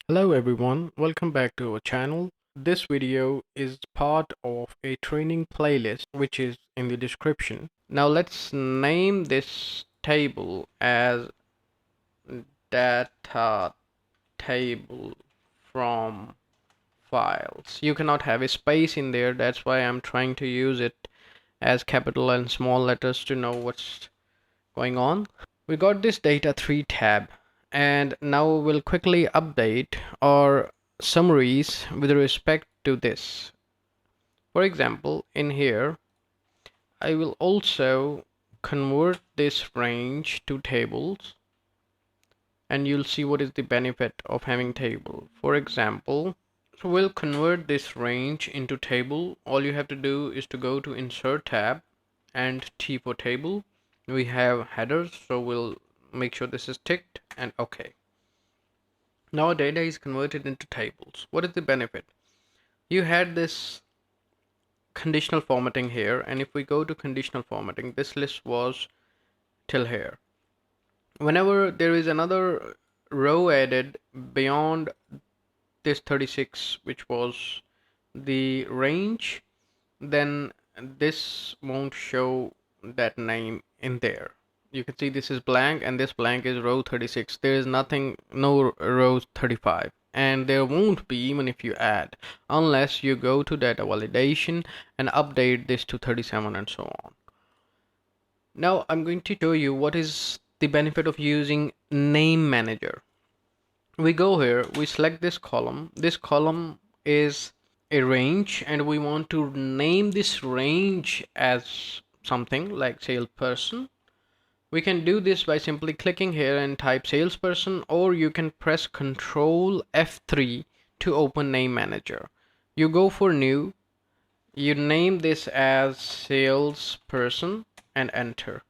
Hello everyone, welcome back to our channel. This video is part of a training playlist which is in the description. Now let's name this table as data table from files. You cannot have a space in there, that's why I'm trying to use it as capital and small letters to know what's going on. We got this data 3 tab, and now we'll quickly update our summaries with respect to this. For example, in here I will also convert this range to tables, and you'll see what is the benefit of having table. For example, so we'll convert this range into table. All you have to do is to go to insert tab and T for table. We have headers, so we'll make sure this is ticked and OK. Now our data is converted into tables. What is the benefit? You had this conditional formatting here, and if we go to conditional formatting, this list was till here. Whenever there is another row added beyond this 36, which was the range, then this won't show that name in there. You can see this is blank and this blank is row 36. There is nothing, no row 35, and there won't be even if you add, unless you go to data validation and update this to 37 and so on. Now I'm going to show you what is the benefit of using name manager. We go here, we select this column. This column is a range, and we want to name this range as something like salesperson. We can do this by simply clicking here and type salesperson, or you can press Ctrl F3 to open name manager. You go for new, you name this as salesperson and enter.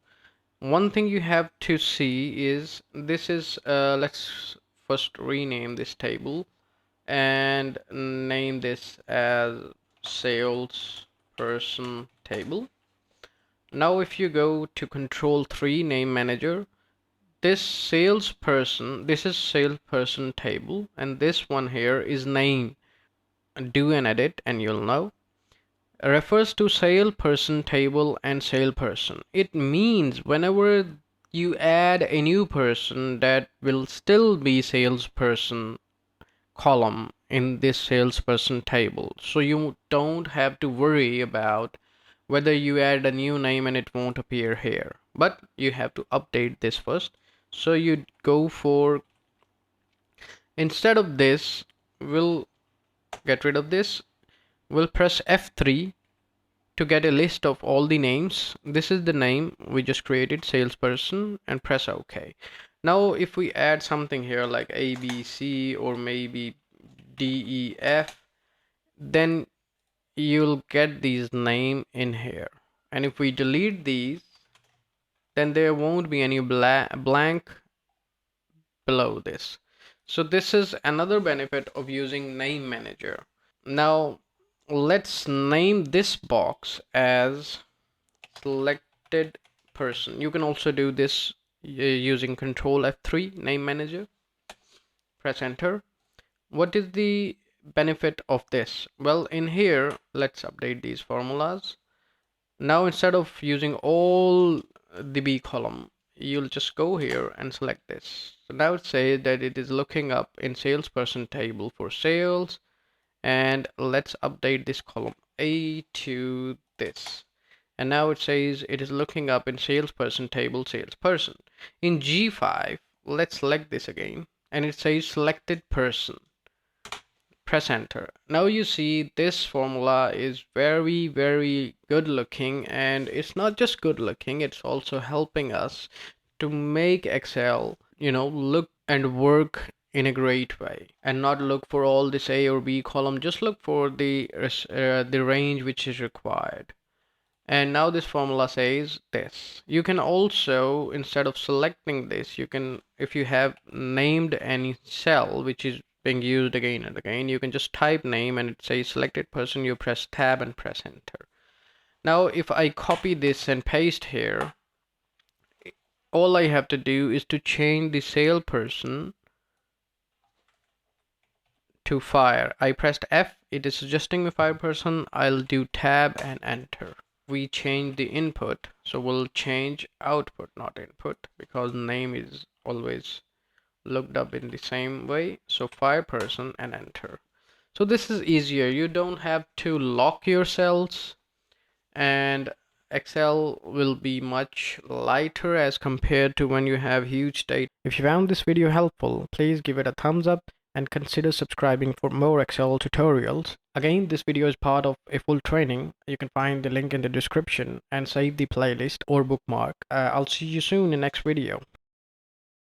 One thing you have to see is this is let's first rename this table and name this as salesperson table. Now if you go to control 3 name manager, this salesperson, this is salesperson table, and this one here is name. Do an edit and you'll know. Refers to salesperson table and salesperson. It means whenever you add a new person, that will still be salesperson column in this salesperson table. So you don't have to worry about whether you add a new name and it won't appear here. But you have to update this first. So you go for, instead of this, we'll get rid of this. We'll press F3 to get a list of all the names. This is the name we just created, salesperson, and press OK. Now if we add something here like ABC or maybe DEF, then you'll get these name in here. And if we delete these, then there won't be any blank below this. So this is another benefit of using name manager. Now let's name this box as selected person. You can also do this using Control F3 name manager. Press enter. What is the benefit of this? Well, in here, let's update these formulas. Now instead of using all the B column, you'll just go here and select this. So now it says that it is looking up in salesperson table for sales, and let's update this column A to this. And now it says it is looking up in salesperson table salesperson. In G5, let's select this again, and it says selected person. Press enter. Now you see this formula is very good looking, and it's not just good looking, it's also helping us to make Excel, look and work in a great way, and not look for all this A or B column. Just look for the range which is required. And now this formula says this. You can also, instead of selecting this, you can, if you have named any cell which is being used again and again, you can just type name and it says selected person. You press tab and press enter. Now if I copy this and paste here, all I have to do is to change the salesperson to fire. I pressed F, it is suggesting me fire person. I'll do tab and enter. We change the input, so we'll change output, not input, because name is always looked up in the same way. So fire person and enter. So this is easier. You don't have to lock your cells, and Excel will be much lighter as compared to when you have huge data. If you found this video helpful, please give it a thumbs up and consider subscribing for more Excel tutorials. Again, this video is part of a full training. You can find the link in the description and save the playlist or bookmark. I'll see you soon in the next video.